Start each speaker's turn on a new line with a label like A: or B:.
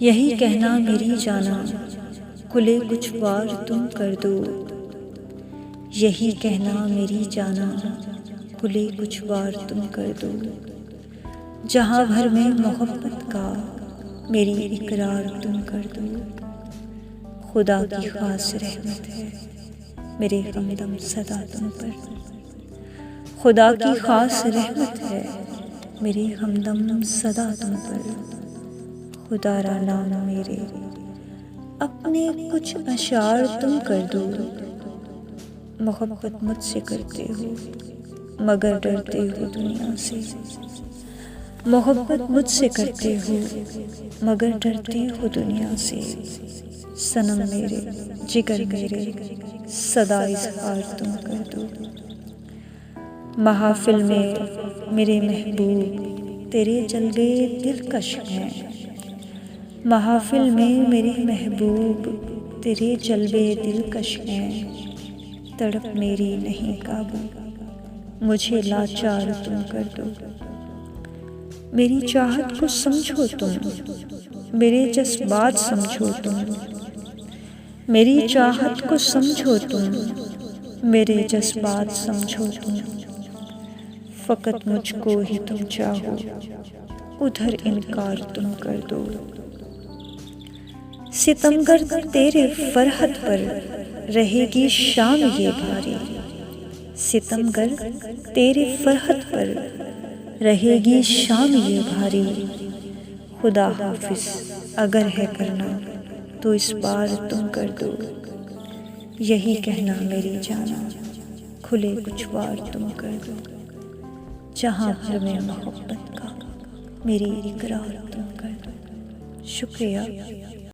A: यही कहना मेरी जाना, खुले कुछ बार तुम कर दो। यही कहना मेरी जाना, खुले कुछ बार तुम कर दो। जहाँ भर में मोहब्बत का मेरी इकरार तुम कर दो। खुदा की खास रहमत है मेरे हमदम सदा तुम पर। खुदा की खास रहमत है मेरे हमदम सदा तुम पर। खुदारा नाम मेरे अपने कुछ अशार तुम कर दो। मोहब्बत मुझसे करते हो मगर डरते हो दुनिया से। मोहब्बत मुझसे करते हो मगर डरते हो दुनिया से। सनम मेरे जिगर मेरे सदा इज़हार तुम कर दो। महफिल में मेरे महबूब तेरे जलवे दिलकश हैं। महफिल में मेरे महबूब तेरे जलवे दिलकश हैं। तड़प मेरी नहीं काबू मुझे लाचार तुम कर दो। मेरी चाहत को समझो तुम मेरे जज्बात समझो तुम। मेरी चाहत को समझो तुम मेरे जज्बात समझो तुम। फ़कत मुझको ही तुम चाहो उधर इनकार तुम कर दो। सितमगर तेरे फरहत पर रहेगी शाम ये भारी। सितमगर तेरे फरहत पर रहेगी शाम ये भारी। खुदा हाफिज़ अगर है करना तो इस बार तुम कर दो। यही कहना मेरी जाना, खुले कुछ बार तुम कर दो। जहाँ भर में मोहब्बत का मेरी इकरार तुम कर दो। शुक्रिया।